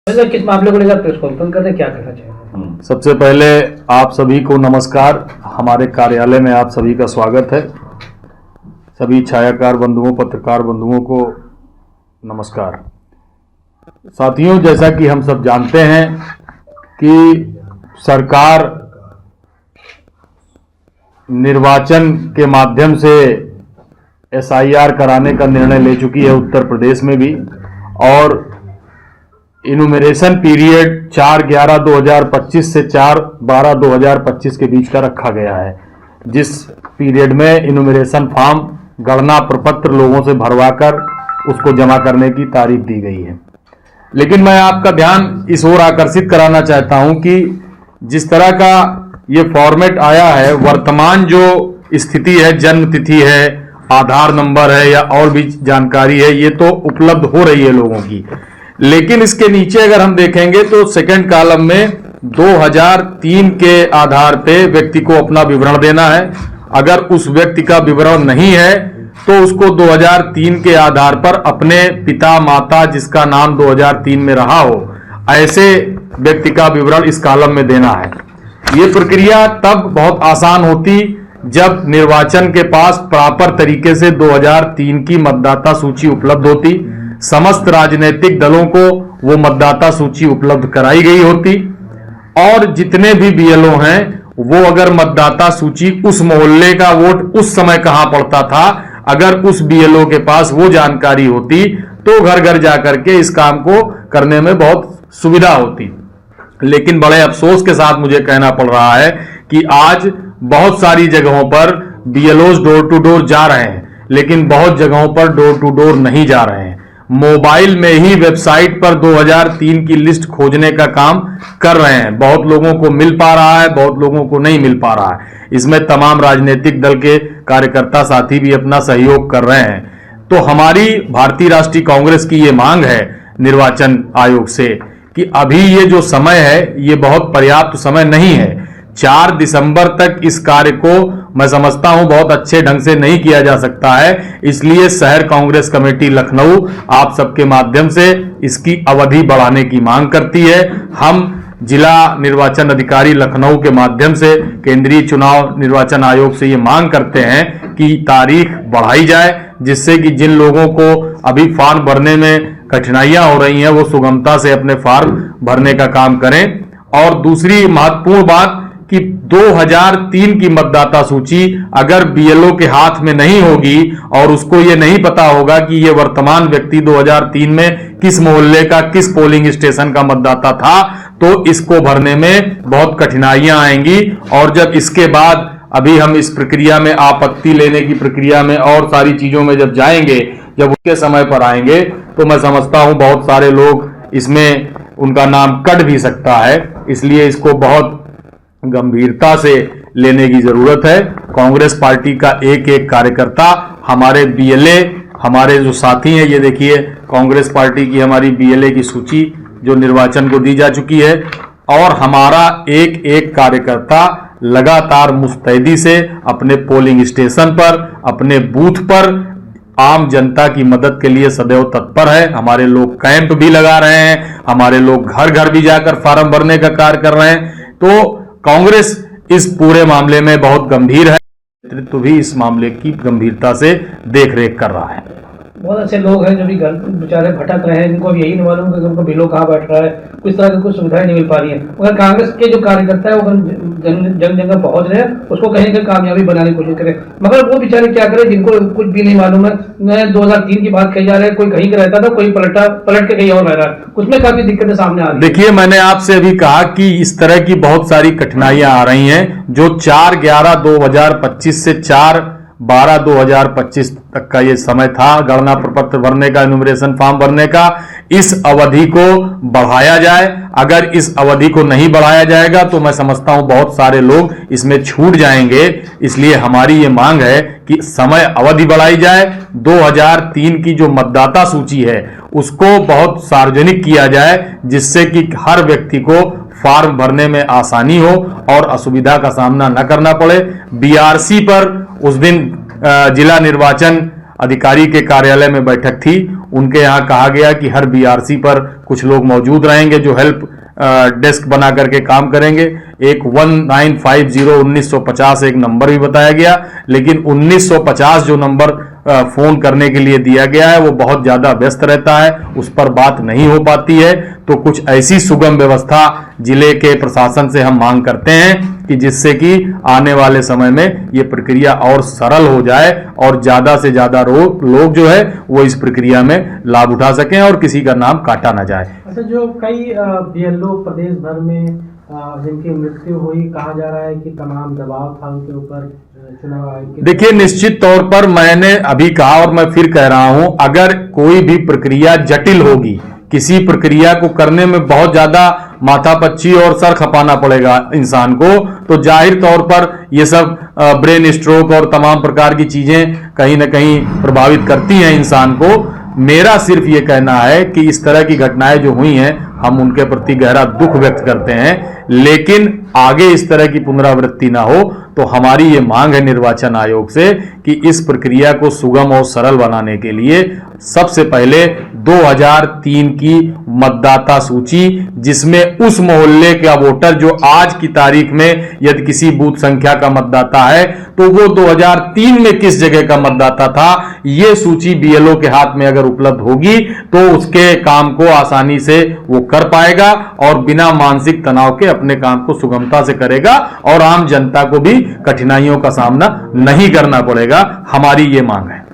किस मामले को लेकर प्रेस कॉन्फ्रेंस कर रहे, क्या कहना चाहिए? सबसे पहले आप सभी को नमस्कार। हमारे कार्यालय में आप सभी का स्वागत है। सभी छायाकार बंधुओं, पत्रकार बंधुओं को नमस्कार। साथियों, जैसा कि हम सब जानते हैं कि सरकार निर्वाचन के माध्यम से SIR कराने का निर्णय ले चुकी है उत्तर प्रदेश में भी, और इनुमरेशन पीरियड 4/11/2025 से 4/12/2025 के बीच का रखा गया है, जिस पीरियड में इनुमरेशन फॉर्म गणना प्रपत्र लोगों से भरवाकर उसको जमा करने की तारीख दी गई है। लेकिन मैं आपका ध्यान इस ओर आकर्षित कराना चाहता हूं कि जिस तरह का ये फॉर्मेट आया है, वर्तमान जो स्थिति है, जन्म तिथि है, आधार नंबर है या और भी जानकारी है, ये तो उपलब्ध हो रही है लोगों की। लेकिन इसके नीचे अगर हम देखेंगे तो सेकंड कॉलम में 2003 के आधार पे व्यक्ति को अपना विवरण देना है। अगर उस व्यक्ति का विवरण नहीं है तो उसको 2003 के आधार पर अपने पिता माता जिसका नाम 2003 में रहा हो, ऐसे व्यक्ति का विवरण इस कॉलम में देना है। ये प्रक्रिया तब बहुत आसान होती जब निर्वाचन के पास प्रॉपर तरीके से 2003 की मतदाता सूची उपलब्ध होती, समस्त राजनीतिक दलों को वो मतदाता सूची उपलब्ध कराई गई होती, और जितने भी BLO हैं वो अगर मतदाता सूची, उस मोहल्ले का वोट उस समय कहां पड़ता था, अगर उस BLO के पास वो जानकारी होती तो घर घर जाकर के इस काम को करने में बहुत सुविधा होती। लेकिन बड़े अफसोस के साथ मुझे कहना पड़ रहा है कि आज बहुत सारी जगहों पर BLOs डोर टू डोर जा रहे हैं, लेकिन बहुत जगहों पर डोर टू डोर नहीं जा रहे हैं। मोबाइल में ही वेबसाइट पर 2003 की लिस्ट खोजने का काम कर रहे हैं। बहुत लोगों को मिल पा रहा है, बहुत लोगों को नहीं मिल पा रहा है। इसमें तमाम राजनीतिक दल के कार्यकर्ता साथी भी अपना सहयोग कर रहे हैं। तो हमारी भारतीय राष्ट्रीय कांग्रेस की ये मांग है निर्वाचन आयोग से कि अभी ये जो समय है ये बहुत पर्याप्त समय नहीं है। 4 दिसंबर तक इस कार्य को मैं समझता हूं बहुत अच्छे ढंग से नहीं किया जा सकता है। इसलिए शहर कांग्रेस कमेटी लखनऊ आप सबके माध्यम से इसकी अवधि बढ़ाने की मांग करती है। हम जिला निर्वाचन अधिकारी लखनऊ के माध्यम से केंद्रीय चुनाव निर्वाचन आयोग से ये मांग करते हैं कि तारीख बढ़ाई जाए, जिससे कि जिन लोगों को अभी फॉर्म भरने में कठिनाइयां हो रही हैं वो सुगमता से अपने फॉर्म भरने का काम करें। और दूसरी महत्वपूर्ण बात कि 2003 की मतदाता सूची अगर BLO के हाथ में नहीं होगी और उसको ये नहीं पता होगा कि ये वर्तमान व्यक्ति 2003 में किस मोहल्ले का किस पोलिंग स्टेशन का मतदाता था, तो इसको भरने में बहुत कठिनाइयां आएंगी। और जब इसके बाद अभी हम इस प्रक्रिया में आपत्ति लेने की प्रक्रिया में और सारी चीजों में जब जाएंगे, जब उसके समय पर आएंगे, तो मैं समझता हूं बहुत सारे लोग इसमें उनका नाम कट भी सकता है। इसलिए इसको बहुत गंभीरता से लेने की जरूरत है। कांग्रेस पार्टी का एक एक कार्यकर्ता, हमारे BLA, हमारे जो साथी हैं, ये देखिए कांग्रेस पार्टी की हमारी BLA की सूची जो निर्वाचन को दी जा चुकी है, और हमारा एक एक कार्यकर्ता लगातार मुस्तैदी से अपने पोलिंग स्टेशन पर, अपने बूथ पर आम जनता की मदद के लिए सदैव तत्पर है। हमारे लोग कैंप भी लगा रहे हैं, हमारे लोग घर घर भी जाकर फॉर्म भरने का कार्य कर रहे हैं। तो कांग्रेस इस पूरे मामले में बहुत गंभीर है, नेतृत्व भी इस मामले की गंभीरता से देखरेख कर रहा है। बहुत ऐसे लोग हैं जो भी घर बेचारे भटक रहे हैं, इनको अब यही नहीं मालूम कि उनको BLO कहाँ बैठ रहा है, कुछ तरह की कुछ सुविधाएं नहीं मिल पा रही है। मगर कांग्रेस के जो कार्यकर्ता है वो जन जगह पहुंच रहे हैं, उसको कहीं ना कामयाबी बनाने की कोशिश करें। मगर वो बेचारे क्या करें जिनको कुछ भी नहीं मालूम है। 2003 की बात कही जा रही है, कोई कहीं रहता था, कोई पलट के कहीं और रह रहा है, उसमें काफी दिक्कतें सामने आ रही है। देखिए, मैंने आपसे अभी कहा कि इस तरह की बहुत सारी कठिनाइयां आ रही हैं। जो 4/11/2025 से 4/12/2025 तक का ये समय था गणना प्रपत्र भरने का, इनुमरेशन फॉर्म भरने का, इस अवधि को बढ़ाया जाए। अगर इस अवधि को नहीं बढ़ाया जाएगा तो मैं समझता हूं बहुत सारे लोग इसमें छूट जाएंगे। इसलिए हमारी ये मांग है कि समय अवधि बढ़ाई जाए। 2003 की जो मतदाता सूची है उसको बहुत सार्वजनिक किया जाए, जिससे कि हर व्यक्ति को फॉर्म भरने में आसानी हो और असुविधा का सामना न करना पड़े। BRC पर उस दिन जिला निर्वाचन अधिकारी के कार्यालय में बैठक थी। उनके यहाँ कहा गया कि हर बीआरसी पर कुछ लोग मौजूद रहेंगे जो हेल्प डेस्क बना करके काम करेंगे। एक 1950 एक नंबर भी बताया गया, लेकिन 1950 जो नंबर फोन करने के लिए दिया गया है वो बहुत ज्यादा व्यस्त रहता है, उस पर बात नहीं हो पाती है। तो कुछ ऐसी सुगम व्यवस्था जिले के प्रशासन से हम मांग करते हैं कि जिससे कि आने वाले समय में ये प्रक्रिया और सरल हो जाए और ज्यादा से ज्यादा लोग जो है वो इस प्रक्रिया में लाभ उठा सकें और किसी का नाम काटा ना जाए। अच्छा, जो कई बीएलओ प्रदेश भर में जिनकी मृत्यु हुई, कहा जा रहा है कि तमाम दबाव था उनके ऊपर चुनाव आयोग के। देखिए, निश्चित तौर पर मैंने अभी कहा और मैं फिर कह रहा हूं, अगर कोई भी प्रक्रिया जटिल होगी, किसी प्रक्रिया को करने में बहुत ज्यादा माथापच्ची और सर खपाना पड़ेगा इंसान को, तो जाहिर तौर पर ये सब ब्रेन स्ट्रोक और तमाम प्रकार की चीजें कहीं ना कहीं प्रभावित करती हैं इंसान को। मेरा सिर्फ ये कहना है कि इस तरह की घटनाएं जो हुई हैं हम उनके प्रति गहरा दुख व्यक्त करते हैं, लेकिन आगे इस तरह की पुनरावृत्ति ना हो। तो हमारी ये मांग है निर्वाचन आयोग से कि इस प्रक्रिया को सुगम और सरल बनाने के लिए सबसे पहले 2003 की मतदाता सूची, जिसमें उस मोहल्ले का वोटर जो आज की तारीख में यदि किसी बूथ संख्या का मतदाता है तो वो 2003 में किस जगह का मतदाता था, ये सूची बीएलओ के हाथ में अगर उपलब्ध होगी तो उसके काम को आसानी से वो कर पाएगा और बिना मानसिक तनाव के अपने काम को सुगमता से करेगा और आम जनता को भी कठिनाइयों का सामना नहीं करना पड़ेगा। हमारी ये मांग है।